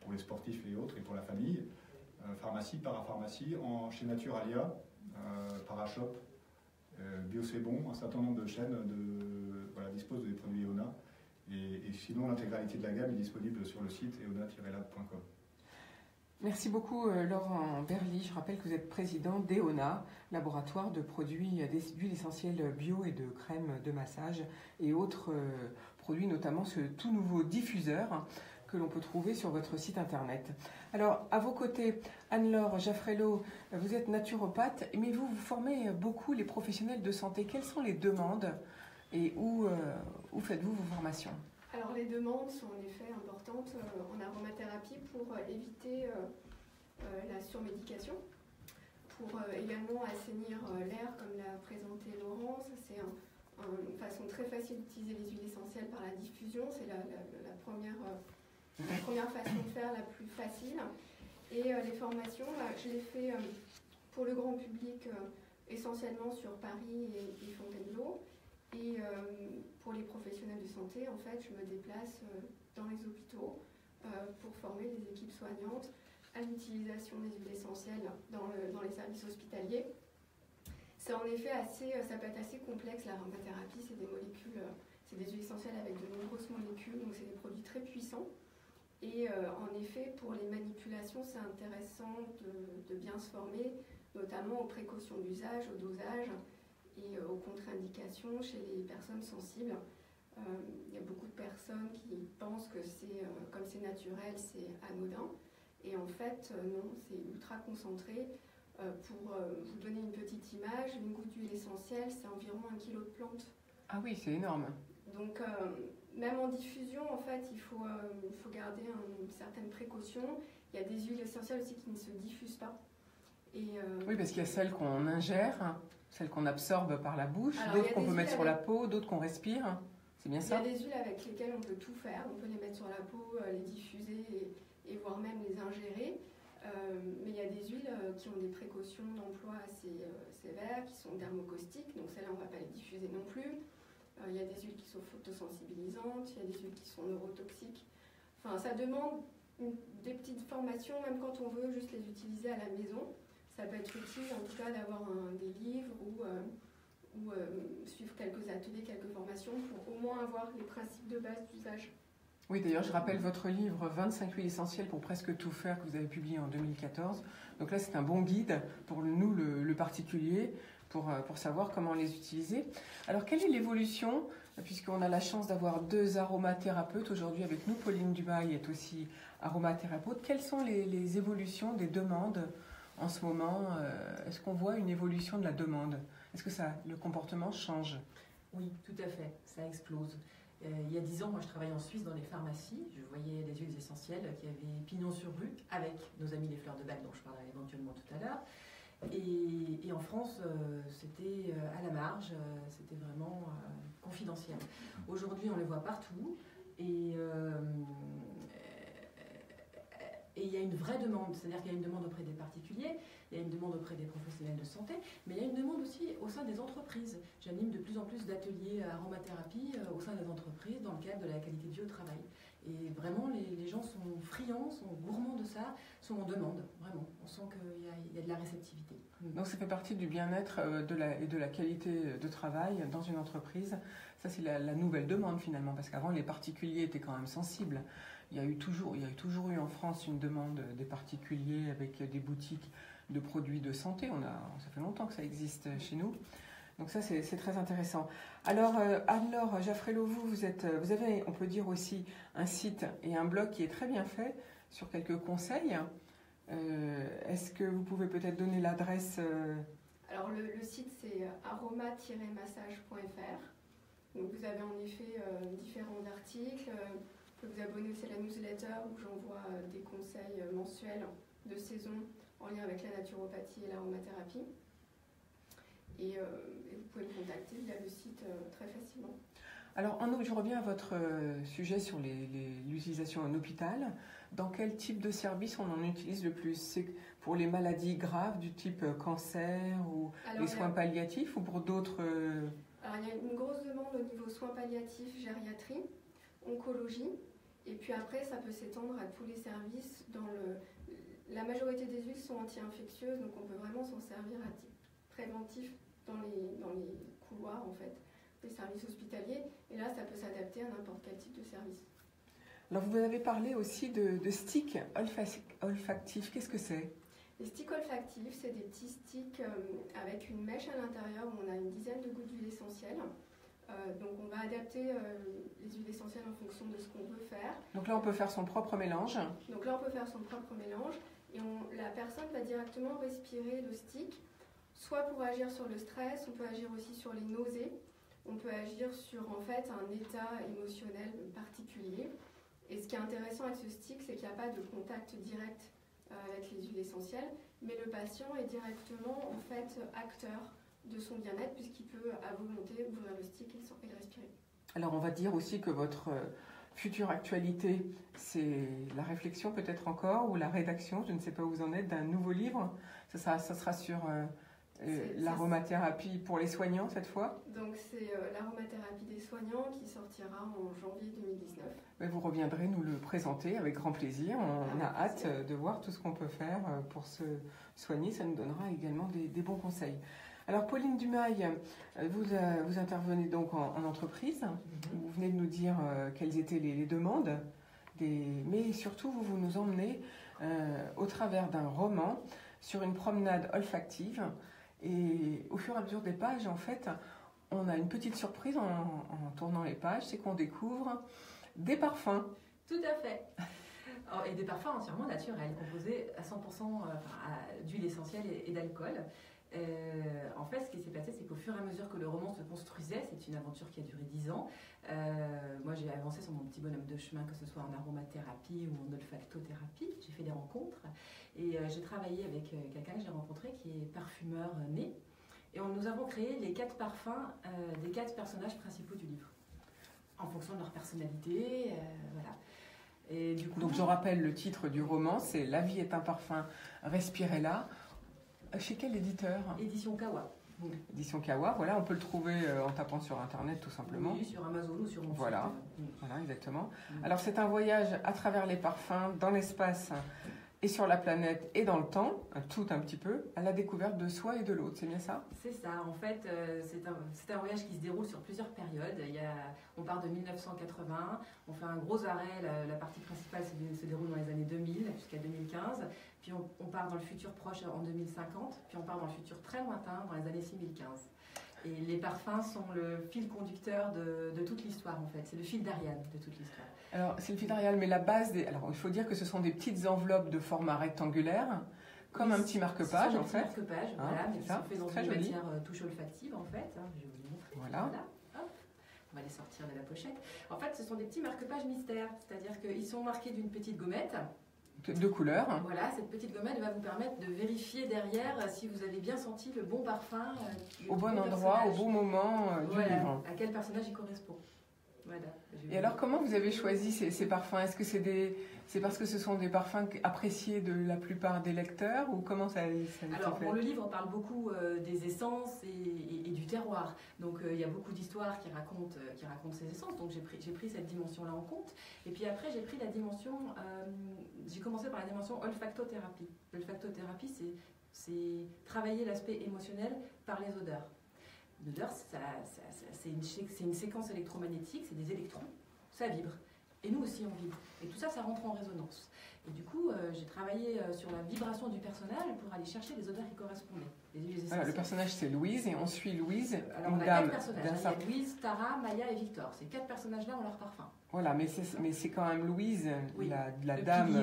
pour les sportifs et autres, et pour la famille. Pharmacie, parapharmacie, chez Naturalia, Parashop, Biocébon, un certain nombre de chaînes disposent des produits Eona. Et sinon, l'intégralité de la gamme est disponible sur le site eona-lab.com. Merci beaucoup Laurent Berly. Je rappelle que vous êtes président d'EONA, laboratoire de produits d'huiles essentielles bio et de crèmes de massage et autres produits, notamment ce tout nouveau diffuseur que l'on peut trouver sur votre site internet. Alors, à vos côtés, Anne-Laure Jaffrello, vous êtes naturopathe, mais vous formez beaucoup les professionnels de santé. Quelles sont les demandes et où faites-vous vos formations? Alors, les demandes sont en effet importantes en aromathérapie pour éviter la surmédication, pour également assainir l'air, comme l'a présenté Laurent. Ça, c'est une façon très facile d'utiliser les huiles essentielles par la diffusion. C'est la première façon de faire, la plus facile. Et les formations, je les fais pour le grand public essentiellement sur Paris et Fontainebleau. Et pour les professionnels de santé, en fait, je me déplace dans les hôpitaux pour former les équipes soignantes à l'utilisation des huiles essentielles dans les services hospitaliers. C'est en effet ça peut être assez complexe. L'aromathérapie, c'est des molécules, c'est des huiles essentielles avec de nombreuses molécules, donc c'est des produits très puissants. Et en effet, pour les manipulations, c'est intéressant de bien se former, notamment aux précautions d'usage, au dosage et aux contre-indications chez les personnes sensibles. Il y a beaucoup de personnes qui pensent que comme c'est naturel, c'est anodin. Et en fait, non, c'est ultra concentré. Pour vous donner une petite image, une goutte d'huile essentielle, c'est environ 1 kg de plante. Ah oui, c'est énorme. Donc, même en diffusion, en fait, il faut garder une certaine précaution. Il y a des huiles essentielles aussi qui ne se diffusent pas. Oui, parce qu'il y a celles qu'on ingère, celles qu'on absorbe par la bouche, Alors, d'autres qu'on peut mettre sur la peau, d'autres qu'on respire. C'est bien Il y ça? a des huiles avec lesquelles on peut tout faire. On peut les mettre sur la peau, les diffuser et voire même les ingérer. Mais il y a des huiles qui ont des précautions d'emploi assez sévères, qui sont dermocaustiques, donc celles-là on ne va pas les diffuser non plus. Il y a des huiles qui sont photosensibilisantes, il y a des huiles qui sont neurotoxiques. Enfin, ça demande des petites formations, même quand on veut juste les utiliser à la maison. Ça peut être utile en tout cas d'avoir des livres ou suivre quelques ateliers, quelques formations pour au moins avoir les principes de base d'usage. Oui, d'ailleurs, je rappelle votre livre 25 huiles essentielles pour presque tout faire que vous avez publié en 2014. Donc là, c'est un bon guide pour nous, le particulier, pour savoir comment les utiliser. Alors, quelle est l'évolution, puisqu'on a la chance d'avoir 2 aromathérapeutes aujourd'hui avec nous, Pauline Dumail est aussi aromathérapeute. Quelles sont les évolutions des demandes en ce moment? Est-ce qu'on voit une évolution de la demande? Est-ce que le comportement change? Oui, tout à fait, ça explose. Il y a 10 ans, moi je travaillais en Suisse dans les pharmacies, je voyais des huiles essentielles qui avaient pignon sur rue avec nos amis les fleurs de bac dont je parlerai éventuellement tout à l'heure. Et en France, c'était à la marge, c'était vraiment confidentiel. Aujourd'hui, on les voit partout et il y a une vraie demande, c'est-à-dire qu'il y a une demande auprès des particuliers, il y a une demande auprès des professionnels de santé, mais il y a une demande aussi au sein des entreprises. J'anime de plus en plus d'ateliers aromathérapie au sein des entreprises dans le cadre de la qualité de vie au travail. Et vraiment, les gens sont friands, sont gourmands de ça, sont en demande, vraiment. On sent qu'il y a de la réceptivité. Donc ça fait partie du bien-être et de la qualité de travail dans une entreprise. Ça, c'est la nouvelle demande finalement, parce qu'avant, les particuliers étaient quand même sensibles. Il y a toujours eu en France une demande des particuliers avec des boutiques de produits de santé. Ça fait longtemps que ça existe chez nous. Donc ça, c'est très intéressant. Alors, Anne-Laure Jaffrelot, vous avez, on peut dire aussi, un site et un blog qui est très bien fait sur quelques conseils. Est-ce que vous pouvez peut-être donner l'adresse Alors, le site, c'est aroma-massage.fr. Donc, vous avez en effet différents articles. Vous pouvez vous abonner aussi à la newsletter où j'envoie des conseils mensuels de saison en lien avec la naturopathie et l'aromathérapie. Et vous pouvez me contacter via le site très facilement. Alors, je reviens à votre sujet sur l'utilisation en hôpital. Dans quel type de service on en utilise le plus? C'est pour les maladies graves du type cancer ou les soins palliatifs ou pour d'autres Alors, il y a une grosse demande au niveau soins palliatifs, gériatrie, oncologie. Et puis après, ça peut s'étendre à tous les services. La majorité des huiles sont anti-infectieuses, donc on peut vraiment s'en servir à titre préventif dans les couloirs, en fait, des services hospitaliers. Et là, ça peut s'adapter à n'importe quel type de service. Alors, vous avez parlé aussi de sticks olfactifs. Qu'est-ce que c'est? Les sticks olfactifs, c'est des petits sticks avec une mèche à l'intérieur où on a une dizaine de gouttes d'huile essentielle. Donc on va adapter les huiles essentielles en fonction de ce qu'on veut faire. Donc là on peut faire son propre mélange. Donc là on peut faire son propre mélange et la personne va directement respirer le stick, soit pour agir sur le stress, on peut agir aussi sur les nausées, on peut agir sur en fait un état émotionnel particulier. Et ce qui est intéressant avec ce stick, c'est qu'il n'y a pas de contact direct avec les huiles essentielles, mais le patient est directement en fait acteur de son bien-être puisqu'il peut à volonté ouvrir le stick et le respirer. Alors on va dire aussi que votre future actualité, c'est la réflexion peut-être encore ou la rédaction, je ne sais pas où vous en êtes, d'un nouveau livre. Ça sera sur l'aromathérapie pour les soignants cette fois. Donc c'est l'aromathérapie des soignants qui sortira en janvier 2019. Mais vous reviendrez nous le présenter avec grand plaisir. On a hâte de voir tout ce qu'on peut faire pour se soigner. Ça nous donnera également des bons conseils. Alors Pauline Dumail, vous intervenez donc en entreprise. Vous venez de nous dire quelles étaient les demandes, mais surtout vous nous emmenez au travers d'un roman sur une promenade olfactive. Et au fur et à mesure des pages, en fait, on a une petite surprise en tournant les pages, c'est qu'on découvre des parfums. Tout à fait. Et des parfums entièrement naturels, composés à 100% d'huile essentielle et d'alcool. En fait, ce qui s'est passé, c'est qu'au fur et à mesure que le roman se construisait, c'est une aventure qui a duré 10 ans, moi j'ai avancé sur mon petit bonhomme de chemin, que ce soit en aromathérapie ou en olfactothérapie, j'ai fait des rencontres, et j'ai travaillé avec quelqu'un que j'ai rencontré qui est parfumeur né, et nous avons créé les 4 parfums des 4 personnages principaux du livre. en fonction de leur personnalité, voilà. Et du coup, Donc je rappelle le titre du roman, c'est La vie est un parfum, respirez-la. Chez quel éditeur? Édition Kawa. Édition Kawa, voilà, on peut le trouver en tapant sur Internet tout simplement. Oui, sur Amazon ou sur mon Voilà. site. Voilà, exactement. Alors c'est un voyage à travers les parfums, dans l'espace et sur la planète et dans le temps, tout un petit peu, à la découverte de soi et de l'autre, c'est bien ça? C'est ça, en fait, c'est un voyage qui se déroule sur plusieurs périodes. On part de 1980, on fait un gros arrêt, la partie principale se déroule dans les années 2000 jusqu'à 2015, puis on part dans le futur proche en 2050, puis on part dans le futur très lointain dans les années 6015. Et les parfums sont le fil conducteur de toute l'histoire, en fait. C'est le fil d'Ariane de toute l'histoire. Alors, c'est le fil d'Ariane, mais la base des... Alors, il faut dire que ce sont des petites enveloppes de format rectangulaire, comme un petit marque-page, en fait. Marque-page, voilà, mais qui sont faits dans très une joli. matière touche olfactive, en fait. Je vais vous les montrer. Voilà. Hop. On va les sortir de la pochette. En fait, ce sont des petits marque-pages mystères, c'est-à-dire qu'ils sont marqués d'une petite gommette. De couleurs. Voilà, cette petite gommette va vous permettre de vérifier derrière si vous avez bien senti le bon parfum. Au bon endroit, au bon moment du livre. À quel personnage il correspond. Voilà. Et alors, comment vous avez choisi ces parfums? Est-ce que c'est parce que ce sont des parfums appréciés de la plupart des lecteurs ou comment ça a été fait? Alors, le livre parle beaucoup des essences et du terroir. Donc, il y a beaucoup d'histoires qui racontent ces essences. Donc, j'ai pris cette dimension-là en compte. Et puis après, j'ai pris la dimension... j'ai commencé par la dimension olfactothérapie. L'olfactothérapie, c'est travailler l'aspect émotionnel par les odeurs. L'odeur, c'est une séquence électromagnétique, c'est des électrons, ça vibre. Et nous aussi, on vibre. Et tout ça, ça rentre en résonance. Et du coup, j'ai travaillé sur la vibration du personnage pour aller chercher les odeurs qui correspondaient. Voilà, le personnage, c'est Louise, et on suit Louise, alors, une on a dame. 4 personnages. Il y a Louise, Tara, Maya et Victor. Ces 4 personnages-là ont leur parfum. Voilà, mais c'est quand même Louise, oui, la dame,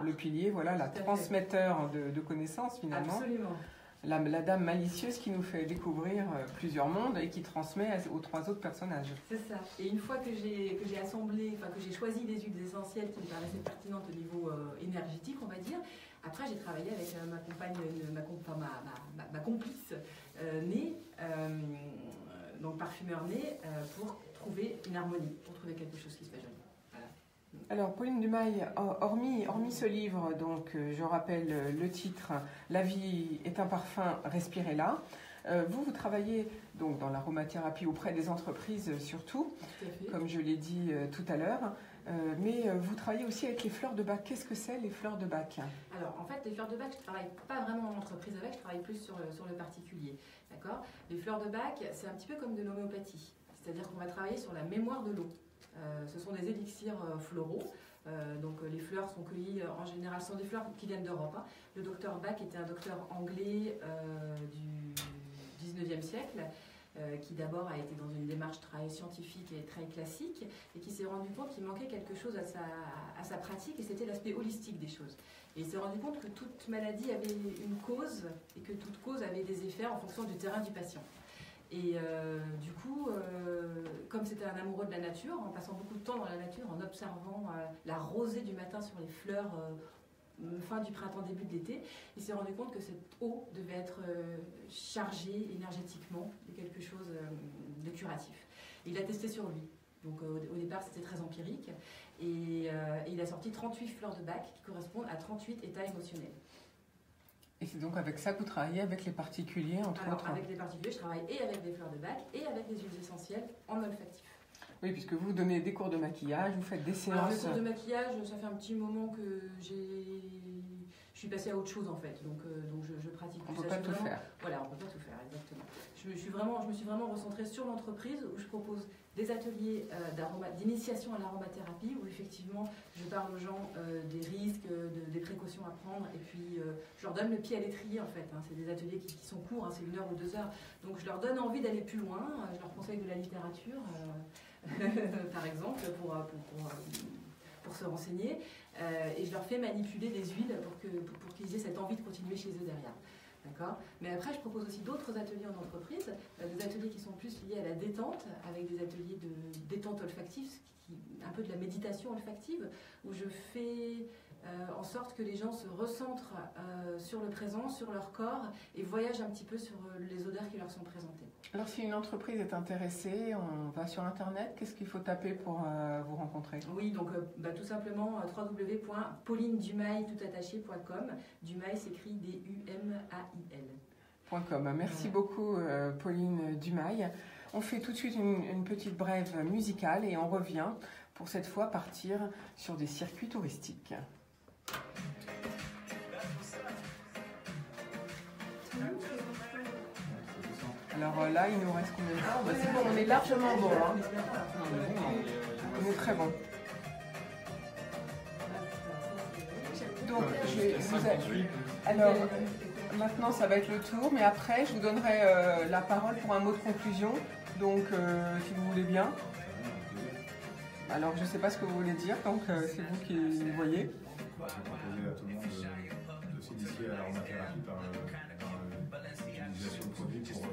le pilier, voilà, la transmetteur de connaissances, finalement. Absolument. La dame malicieuse qui nous fait découvrir plusieurs mondes et qui transmet aux 3 autres personnages. C'est ça. Et une fois que j'ai assemblé, que j'ai choisi des huiles essentielles qui me paraissaient pertinentes au niveau énergétique, on va dire, après j'ai travaillé avec ma compagne, ma complice née, donc parfumeur née, pour trouver une harmonie, pour trouver quelque chose qui se fait joli. Alors, Pauline Dumail, hormis ce livre, donc je rappelle le titre, La vie est un parfum, respirez-la. Vous travaillez donc dans l'aromathérapie auprès des entreprises surtout, comme je l'ai dit tout à l'heure, mais vous travaillez aussi avec les fleurs de bac. Qu'est-ce que c'est les fleurs de bac? Alors, en fait, les fleurs de bac, je ne travaille pas vraiment en entreprise avec, je travaille plus sur le particulier. D'accord? Les fleurs de bac, c'est un petit peu comme de l'homéopathie, c'est-à-dire qu'on va travailler sur la mémoire de l'eau. Ce sont des élixirs floraux, donc les fleurs sont cueillies en général, ce sont des fleurs qui viennent d'Europe. Hein. Le docteur Bach était un docteur anglais du 19e siècle, qui d'abord a été dans une démarche très scientifique et très classique, et qui s'est rendu compte qu'il manquait quelque chose à sa pratique, et c'était l'aspect holistique des choses. Et il s'est rendu compte que toute maladie avait une cause, et que toute cause avait des effets en fonction du terrain du patient. Et du coup, comme c'était un amoureux de la nature, en passant beaucoup de temps dans la nature, en observant la rosée du matin sur les fleurs, fin du printemps, début de l'été, il s'est rendu compte que cette eau devait être chargée énergétiquement de quelque chose de curatif. Et il a testé sur lui. Donc au départ, c'était très empirique. Et il a sorti 38 fleurs de bac qui correspondent à 38 états émotionnels. Et c'est donc avec ça que vous travaillez avec les particuliers, entre autres? Avec les particuliers, je travaille et avec des fleurs de bac et avec des huiles essentielles en olfactif. Oui, puisque vous donnez des cours de maquillage, vous faites des séances... Alors, les cours de maquillage, ça fait un petit moment que je suis passée à autre chose, en fait. Donc je pratique plus. On ne peut pas tout faire. Voilà, on ne peut pas tout faire, exactement. Je me suis vraiment recentrée sur l'entreprise, où je propose des ateliers d'initiation à l'aromathérapie, où effectivement je parle aux gens des risques, des précautions à prendre, et puis je leur donne le pied à l'étrier, en fait. Hein. C'est des ateliers qui sont courts, hein, c'est 1 heure ou 2 heures. Donc je leur donne envie d'aller plus loin, je leur conseille de la littérature, par exemple, pour se renseigner, et je leur fais manipuler des huiles pour qu'ils aient cette envie de continuer chez eux derrière. D'accord. Mais après, je propose aussi d'autres ateliers en entreprise, des ateliers qui sont plus liés à la détente, avec des ateliers de détente olfactive, un peu de la méditation olfactive, où je fais en sorte que les gens se recentrent sur le présent, sur leur corps et voyagent un petit peu sur les odeurs qui leur sont présentées. Alors si une entreprise est intéressée, on va sur Internet, qu'est-ce qu'il faut taper pour vous rencontrer? Oui, donc tout simplement www.paulinedumail.com. Dumail s'écrit D-U-M-A-I-L. Merci beaucoup Pauline Dumail. On fait tout de suite une petite brève musicale et on revient pour cette fois partir sur des circuits touristiques. Alors là, il nous reste combien de temps? C'est bon, on est largement bon. Hein. On est très bon. Donc, alors, maintenant, ça va être le tour, mais après, je vous donnerai la parole pour un mot de conclusion. Donc, si vous voulez bien. Alors, je ne sais pas ce que vous voulez dire, donc c'est vous qui voyez. Je vais proposer à tout le monde de s'initier à l'aromathérapie par l'utilisation de produits pour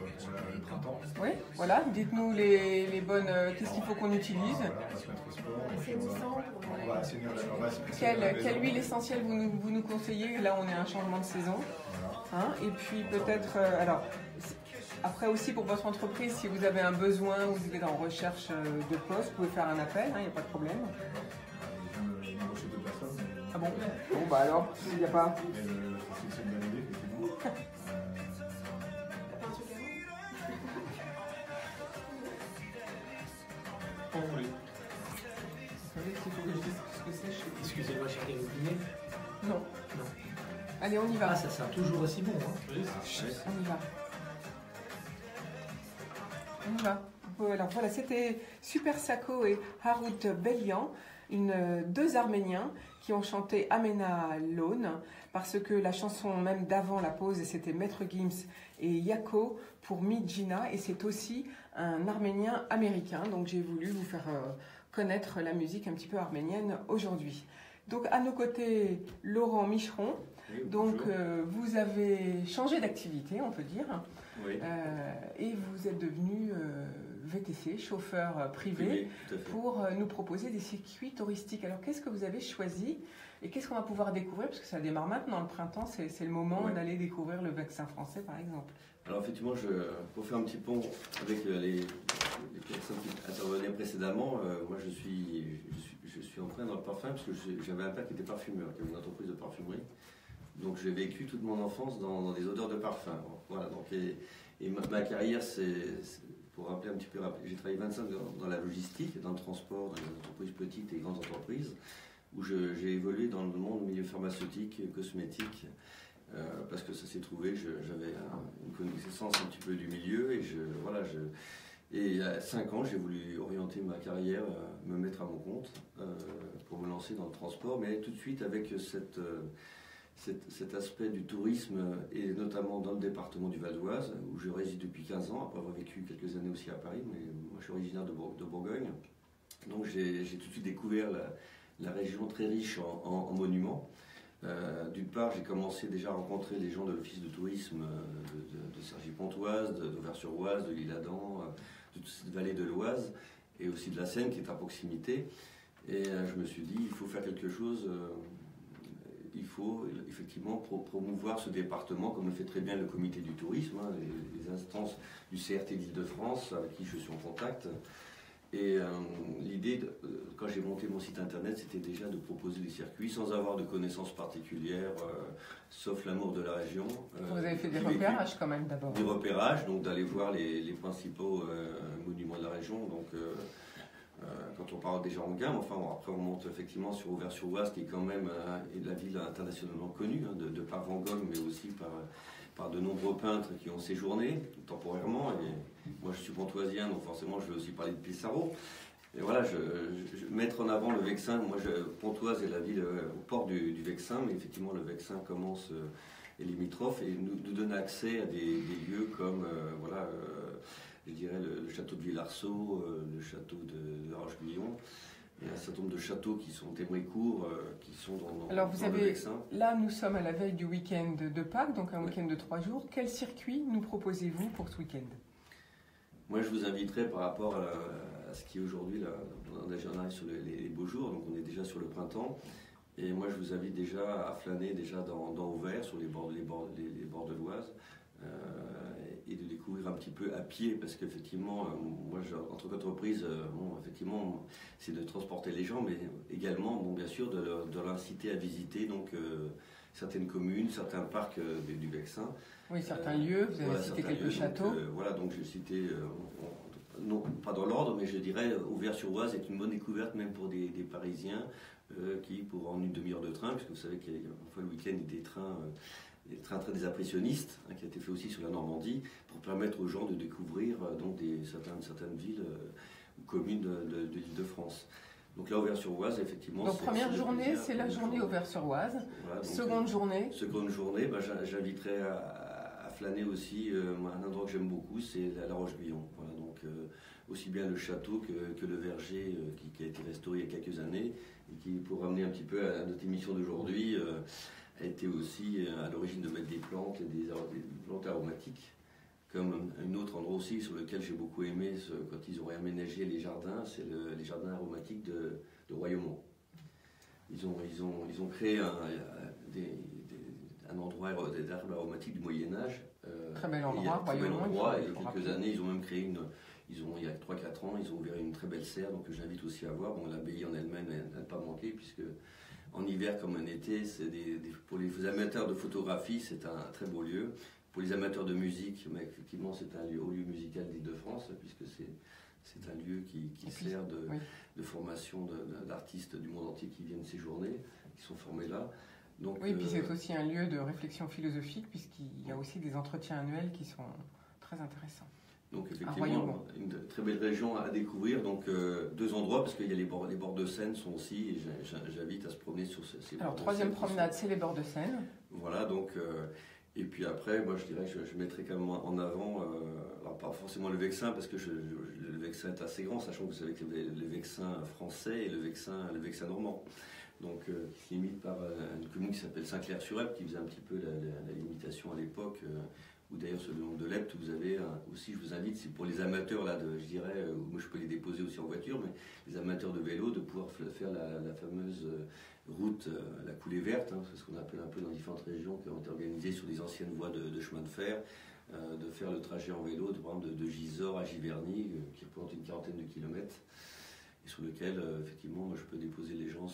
le printemps. Oui, voilà, dites-nous les bonnes. Qu'est-ce qu'il faut qu'on utilise? Voilà, on va se mettre au sport. On va assainir Quelle huile essentielle vous nous conseillez? Là, on est à un changement de saison. Voilà. Hein, et puis peut-être. Alors, après aussi pour votre entreprise, si vous avez un besoin ou vous êtes en recherche de poste, vous pouvez faire un appel, il n'y a pas de problème. Je viens d'embaucher 2 personnes. Ah bon? Bon, bah alors, il n'y a pas. Mais c'est une bonne idée, effectivement. Quand vous voulez. Vous savez qu'il faut que je dise ce que c'est chez... Excusez-moi, j'ai quelqu'un oublié. Non. Non. Allez, on y va. Ah, ça sent toujours aussi bon. Hein. On y va. On y va. Alors voilà, c'était Super Sako et Harut Belian, deux Arméniens qui ont chanté Amena Lone, parce que la chanson même d'avant la pause, c'était Maître Gims et Yako pour Midjina, et c'est aussi un Arménien américain, donc j'ai voulu vous faire connaître la musique un petit peu arménienne aujourd'hui. Donc à nos côtés, Laurent Micheron. Oui, donc vous avez changé d'activité, on peut dire, oui. Et vous êtes devenu VTC, chauffeur privé, pour nous proposer des circuits touristiques. Alors qu'est-ce que vous avez choisi et qu'est-ce qu'on va pouvoir découvrir? Parce que ça démarre maintenant, le printemps, c'est le moment d'aller découvrir le vexin français par exemple. Alors effectivement, pour faire un petit pont avec les personnes qui intervenaient précédemment, moi je suis entré dans le parfum parce que j'avais un père qui était parfumeur, qui avait une entreprise de parfumerie. Donc j'ai vécu toute mon enfance dans des odeurs de parfum. Voilà, donc, et ma carrière, pour rappeler un petit peu, j'ai travaillé 25 ans dans la logistique, dans le transport, dans les entreprises petites et grandes entreprises, où j'ai évolué dans le monde du milieu pharmaceutique, cosmétique, parce que ça s'est trouvé, j'avais une connaissance un petit peu du milieu, et et à 5 ans, j'ai voulu orienter ma carrière, me mettre à mon compte, pour me lancer dans le transport, mais tout de suite avec cet aspect du tourisme, et notamment dans le département du Val d'Oise, où je réside depuis 15 ans, après avoir vécu quelques années aussi à Paris, mais moi je suis originaire de Bourgogne. Donc j'ai tout de suite découvert la région très riche en monuments. D'une part, j'ai commencé déjà à rencontrer les gens de l'office de tourisme de Cergy-Pontoise, d'Auvers-sur-Oise, de l'Isle-Adam, de toute cette vallée de l'Oise, et aussi de la Seine qui est à proximité. Et je me suis dit, il faut faire quelque chose, il faut effectivement promouvoir ce département, comme le fait très bien le comité du tourisme, hein, les instances du CRT d'Île-de-France avec qui je suis en contact. Et l'idée, quand j'ai monté mon site internet, c'était déjà de proposer des circuits sans avoir de connaissances particulières, sauf l'amour de la région. Vous avez fait des repérages quand même d'abord. Des repérages, donc d'aller voir les principaux monuments de la région. Donc, quand on parle déjà en gamme, enfin après on monte effectivement sur Auvers-sur-Oise, qui est quand même la ville internationalement connue, hein, de par Van Gogh, mais aussi par de nombreux peintres qui ont séjourné temporairement. Et moi je suis pontoisien, donc forcément je vais aussi parler de Pissarro. Et voilà, mettre en avant le Vexin. Moi, Pontoise est la ville au port du Vexin, mais effectivement le Vexin commence est limitrophe et nous donne accès à des lieux comme je dirais le château de Villarceau, le château de Roche-Guillon. Il y a un certain nombre de châteaux qui sont Témoicourt, qui sont dans Alors vous avez, le Vexin. Là nous sommes à la veille du week-end de Pâques, donc un week-end de 3 jours. Quel circuit nous proposez-vous pour ce week-end? Moi je vous inviterai par rapport à ce qui est aujourd'hui, là, on arrive sur les beaux jours, donc on est déjà sur le printemps. Et moi, je vous invite déjà à flâner déjà dans Auvers, sur les bords de l'Oise, et de découvrir un petit peu à pied, parce qu'effectivement, moi, en tant qu'entreprise, effectivement, c'est de transporter les gens, mais également, bien sûr, de l'inciter à visiter certaines communes, certains parcs du Vexin. Oui, certains lieux, vous avez cité quelques châteaux. Donc j'ai cité, non pas dans l'ordre, mais je dirais Auvers-sur-Oise est une bonne découverte même pour des Parisiens qui, pour en une demi-heure de train, puisque vous savez qu'il y a parfois le week-end des trains des impressionnistes, qui a été fait aussi sur la Normandie, pour permettre aux gens de découvrir certaines villes ou communes de l'Île-de-France. Donc là, Auvers-sur-Oise, effectivement... Donc première journée, c'est la journée Auvers-sur-Oise. Voilà, seconde journée, j'inviterai à flâner aussi un endroit que j'aime beaucoup, c'est la Roche-Guyon. Voilà, donc aussi bien le château que le verger qui a été restauré il y a quelques années, et qui, pour ramener un petit peu à notre émission d'aujourd'hui, a été aussi à l'origine de mettre des plantes et des plantes aromatiques. Comme un autre endroit aussi sur lequel j'ai beaucoup aimé quand ils ont réaménagé les jardins, c'est les jardins aromatiques de Royaumont. Ils ont créé un endroit d'herbes aromatiques du Moyen-Âge. Très bel endroit, Royaumont. Il y a quelques années, ils ont même créé il y a 3-4 ans, ils ont ouvert une très belle serre, donc j'invite aussi à voir. Bon, l'abbaye en elle-même n'a pas manqué, puisque en hiver comme en été, pour les amateurs de photographie, c'est un très beau lieu. Pour les amateurs de musique, mais effectivement, c'est un haut lieu musical d'Île-de-France, puisque c'est un lieu qui sert de formation d'artistes du monde entier qui viennent séjourner, qui sont formés là. Donc, oui, puis c'est aussi un lieu de réflexion philosophique, puisqu'il y a aussi des entretiens annuels qui sont très intéressants. Donc effectivement, une très belle région à découvrir. Donc 2 endroits, parce qu'il y a les bords de Seine sont aussi, et j'invite à se promener sur ces bords de Seine. Alors troisième promenade, c'est les bords de Seine. Voilà, donc... et puis après, moi je dirais que je mettrais quand même en avant, alors pas forcément le Vexin, parce que le Vexin est assez grand, sachant que vous savez que le Vexin français et le Vexin normand. Donc qui est limite par une commune qui s'appelle Saint-Clair-sur-Epte, qui faisait un petit peu la limitation à l'époque, ou d'ailleurs sur le long de l'Epte, vous avez aussi, je vous invite, c'est pour les amateurs, là, je dirais, moi je peux les déposer aussi en voiture, mais les amateurs de vélo, de pouvoir faire la fameuse... route, la coulée verte, c'est ce qu'on appelle un peu dans différentes régions qui ont été organisées sur des anciennes voies de chemin de fer, de faire le trajet en vélo, par exemple de Gisors à Giverny, qui représente une 40aine de kilomètres, et sur lequel, effectivement, moi, je peux déposer les gens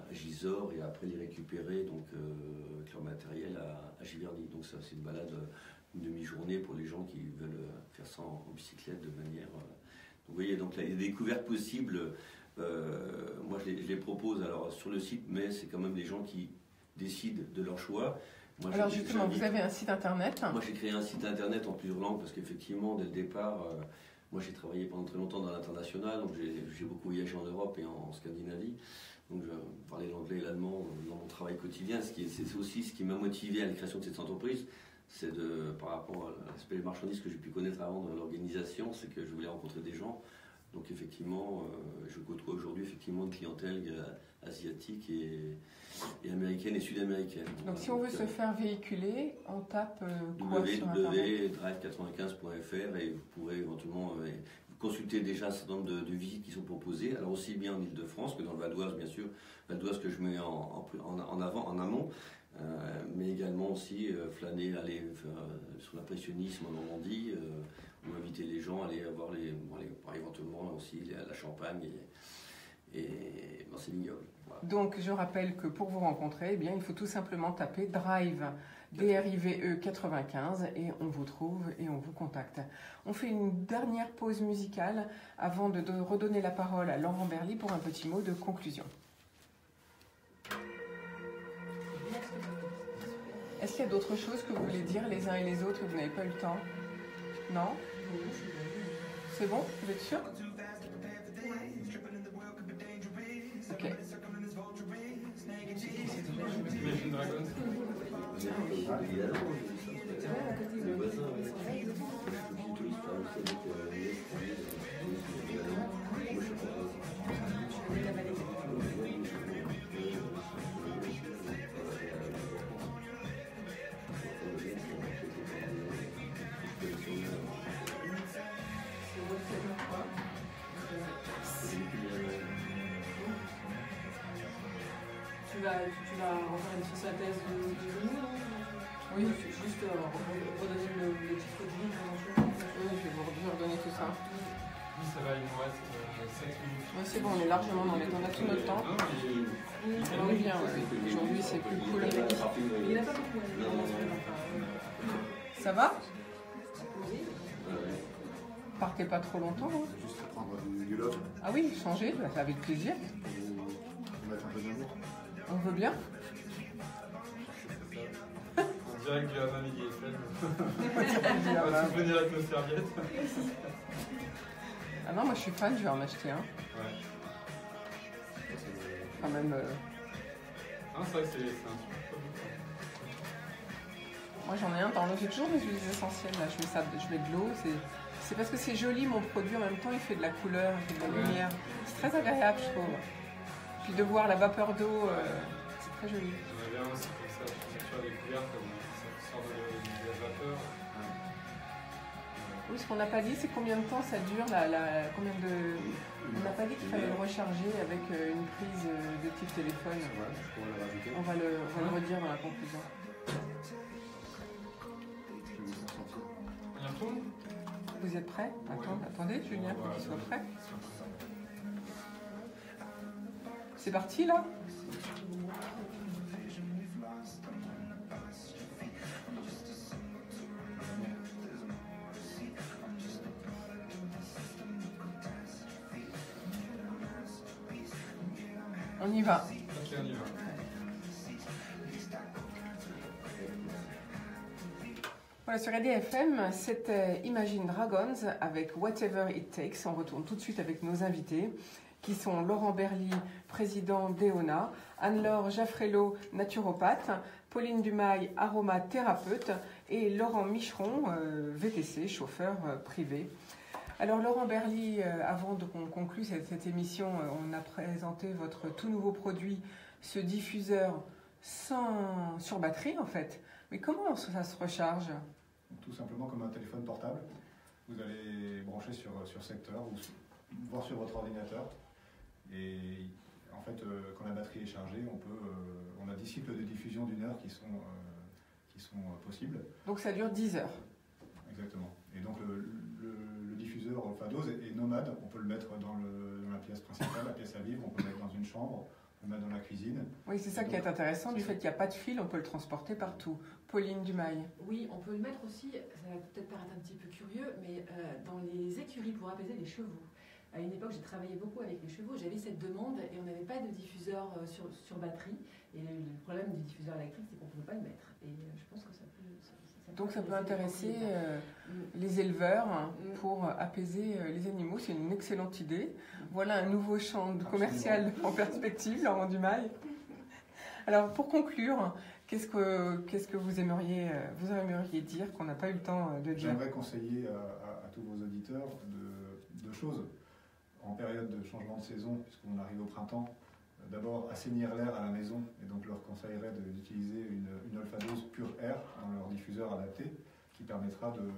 à Gisors et après les récupérer avec leur matériel à Giverny. Donc ça, c'est une balade, une demi-journée pour les gens qui veulent faire ça en bicyclette de manière... Donc vous voyez, donc là, il y a des découvertes possibles. Moi, je les propose alors sur le site, mais c'est quand même des gens qui décident de leur choix. Moi, alors justement, vous avez un site internet. Moi, j'ai créé un site internet en plusieurs langues parce qu'effectivement, dès le départ, moi, j'ai travaillé pendant très longtemps dans l'international, donc j'ai beaucoup voyagé en Europe et en Scandinavie. Donc, je parlais l'anglais et l'allemand dans mon travail quotidien. C'est aussi ce qui m'a motivé à la création de cette entreprise. C'est par rapport à l'aspect des marchandises que j'ai pu connaître avant dans l'organisation, c'est que je voulais rencontrer des gens. Donc effectivement, je côtoie aujourd'hui effectivement une clientèle asiatique et américaine et sud-américaine. Donc si on veut se faire véhiculer, on tape quoi sur Internet ? www.drive95.fr et vous pourrez éventuellement consulter déjà un certain nombre de visites qui sont proposées, alors aussi bien en Île-de-France que dans le Val d'Oise, bien sûr, Val d'Oise que je mets en avant, en amont, mais également aussi flâner, aller sur l'impressionnisme en Normandie, ou inviter les gens à aller voir éventuellement aussi la Champagne et dans ces vignobles. Voilà. Donc je rappelle que pour vous rencontrer, eh bien, il faut tout simplement taper Drive, DRIVE 95 et on vous trouve et on vous contacte. On fait une dernière pause musicale avant de redonner la parole à Laurent Berly pour un petit mot de conclusion. Est-ce qu'il y a d'autres choses que vous voulez dire les uns et les autres et vous n'avez pas eu le temps ? Non ? C'est bon ? Vous êtes sûr ? Ok. Imagine Dragons. Tu vas refaire une synthèse de menu, non? Oui. Juste redonner le titre du livre éventuellement. Oui, je vais vous redonner tout ça. Oui, ça va, il nous reste 7 minutes. Oui, c'est bon, on est largement dans les temps. On a tout notre temps. Non, mais On est bien, ouais. Aujourd'hui, c'est plus cool. Il n'y en a pas beaucoup. Ça va? Partez pas trop longtemps. Hein. Juste prendre du love, Ah oui, changer, avec plaisir. mettre un peu d'amour. On veut bien. en direct du Hammam Midi FM. On va tout venir avec nos serviettes. Ah non, moi je suis fan, je vais en acheter un. Ouais. Quand même. Non, c'est vrai que c'est un super produit. Moi j'en ai un dans l'eau, j'ai toujours des huiles essentielles là, je mets de l'eau, c'est parce que c'est joli mon produit, en même temps il fait de la couleur, il fait de la lumière, c'est très agréable je trouve. Puis de voir la vapeur d'eau, c'est très joli. J'en avais un aussi comme ça, sur la découverte, comme ça sort de la vapeur. Oui, ce qu'on n'a pas dit, c'est combien de temps ça dure, on n'a pas dit qu'il fallait le recharger avec une prise de type téléphone. Ouais, je pourrais le rajouter. On va le redire dans la conclusion. On y retourne? Vous êtes prêts? Attendez, Julien, faut qu'il soit prêt. C'est parti là? On y va. Ok, on y va. Voilà, sur ADFM, c'était Imagine Dragons avec Whatever It Takes. On retourne tout de suite avec nos invités, qui sont Laurent Berly, président d'EONA, Anne-Laure Jaffrello, naturopathe, Pauline Dumail, aromathérapeute, et Laurent Micheron, VTC, chauffeur privé. Alors Laurent Berly, avant qu'on conclue cette émission, on a présenté votre tout nouveau produit, ce diffuseur sur batterie en fait. Mais comment ça se recharge? Tout simplement comme un téléphone portable. Vous allez brancher sur secteur ou voir sur votre ordinateur. Et en fait, quand la batterie est chargée, on a 10 cycles de diffusion d'1 heure qui sont possibles. Donc ça dure 10 heures. Exactement. Et donc le diffuseur Phados est nomade. On peut le mettre dans la pièce principale, la pièce à vivre. On peut le mettre dans une chambre. On peut le mettre dans la cuisine. Oui, c'est ça qui est intéressant. Du fait qu'il n'y a pas de fil, on peut le transporter partout. Pauline Dumail. Oui, on peut le mettre aussi, ça va peut-être paraître un petit peu curieux, mais dans les écuries pour apaiser les chevaux. À une époque, j'ai travaillé beaucoup avec les chevaux, j'avais cette demande et on n'avait pas de diffuseur sur batterie. Et le problème du diffuseur électrique, c'est qu'on ne pouvait pas le mettre. Et je pense que ça peut... Donc ça peut intéresser les éleveurs pour apaiser les animaux. C'est une excellente idée. Voilà un nouveau champ commercial en perspective, Laurent Dumail. Alors pour conclure, qu'est-ce que vous aimeriez dire qu'on n'a pas eu le temps de dire? J'aimerais conseiller à tous vos auditeurs deux choses. En période de changement de saison, puisqu'on arrive au printemps, d'abord assainir l'air à la maison, et donc leur conseillerais d'utiliser une Olphados Pure Air dans leur diffuseur adapté, qui permettra de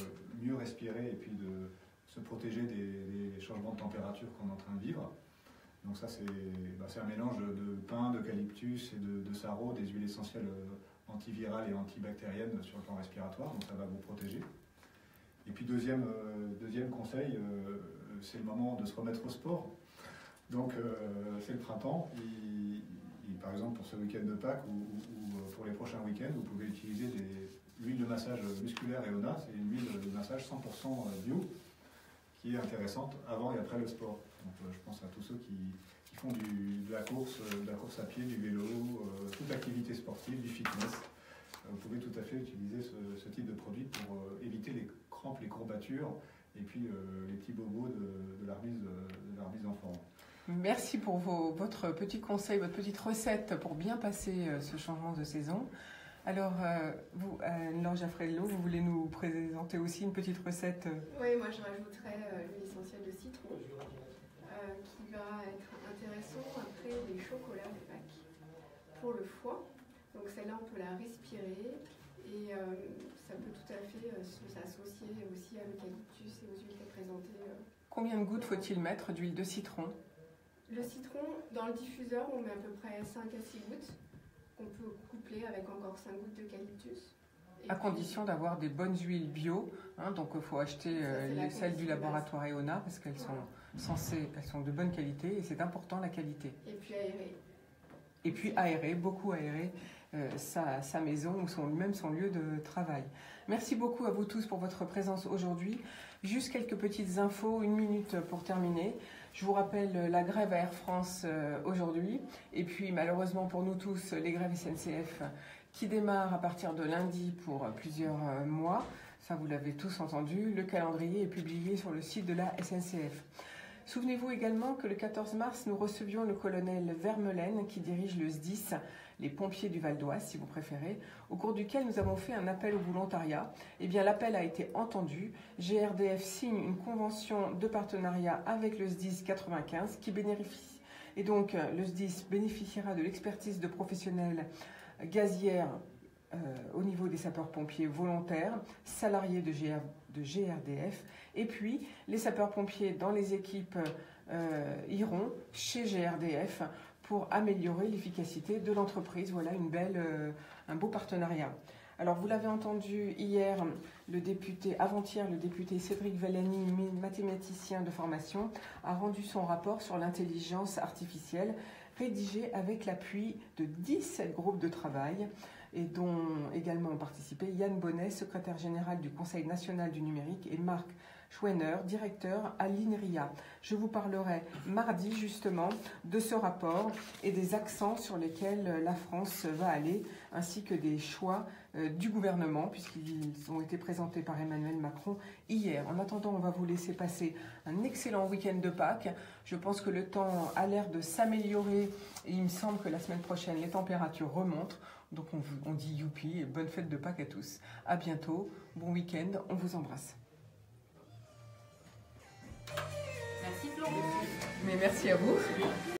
mieux respirer et puis de se protéger des changements de température qu'on est en train de vivre. Donc ça c'est un mélange de pin, d'eucalyptus et de sarro, des huiles essentielles antivirales et antibactériennes sur le plan respiratoire, donc ça va vous protéger. Et puis deuxième conseil, c'est le moment de se remettre au sport. Donc c'est le printemps, par exemple pour ce week-end de Pâques ou pour les prochains week-ends, vous pouvez utiliser l'huile de massage musculaire EONA, c'est une huile de massage 100% bio, qui est intéressante avant et après le sport. Donc je pense à tous ceux qui font de la course à pied, du vélo, toute activité sportive, du fitness. Vous pouvez tout à fait utiliser ce type de produit pour éviter les crampes, les courbatures et puis les petits bobos de la remise en forme. Merci pour votre petit conseil, votre petite recette pour bien passer ce changement de saison. Alors, vous, Anne-Laure Jaffrello, vous voulez nous présenter aussi une petite recette? Oui, moi je rajouterais l'huile essentielle de citron qui va être intéressant après les chocolats de Pâques pour le foie. Donc celle-là, on peut la respirer et ça peut tout à fait s'associer aussi à l'eucalyptus et aux huiles présentées. Combien de gouttes faut-il mettre d'huile de citron? Le citron, dans le diffuseur, on met à peu près 5 à 6 gouttes. qu'on peut coupler avec encore 5 gouttes d'eucalyptus. À condition d'avoir des bonnes huiles bio, hein, donc il faut acheter celles du laboratoire EONA parce qu'elles elles sont de bonne qualité et c'est important la qualité. Et puis aérer. Et puis aérer, beaucoup aérer sa maison ou même son lieu de travail. Merci beaucoup à vous tous pour votre présence aujourd'hui. Juste quelques petites infos, 1 minute pour terminer. Je vous rappelle la grève à Air France aujourd'hui et puis malheureusement pour nous tous les grèves SNCF qui démarrent à partir de lundi pour plusieurs mois. Ça vous l'avez tous entendu, le calendrier est publié sur le site de la SNCF. Souvenez-vous également que le 14 mars, nous recevions le colonel Vermeulen qui dirige le SDIS, les pompiers du Val d'Oise si vous préférez, au cours duquel nous avons fait un appel au volontariat. Eh bien, l'appel a été entendu. GRDF signe une convention de partenariat avec le SDIS 95 qui bénéficie. Et donc, le SDIS bénéficiera de l'expertise de professionnels gazières au niveau des sapeurs-pompiers volontaires, salariés de GRDF, et puis les sapeurs-pompiers dans les équipes iront chez GRDF pour améliorer l'efficacité de l'entreprise. Voilà un beau partenariat. Alors vous l'avez entendu hier, avant-hier, le député Cédric Vallani, mathématicien de formation, a rendu son rapport sur l'intelligence artificielle, rédigé avec l'appui de 17 groupes de travail et dont également ont participé Yann Bonnet, secrétaire général du Conseil national du numérique, et Marc Schwenner, directeur à l'INRIA. Je vous parlerai mardi justement de ce rapport et des accents sur lesquels la France va aller, ainsi que des choix du gouvernement, puisqu'ils ont été présentés par Emmanuel Macron hier. En attendant, on va vous laisser passer un excellent week-end de Pâques. Je pense que le temps a l'air de s'améliorer et il me semble que la semaine prochaine, les températures remontent. Donc on dit youpi et bonne fête de Pâques à tous. À bientôt, bon week-end, on vous embrasse. Merci Florence. Mais merci à vous.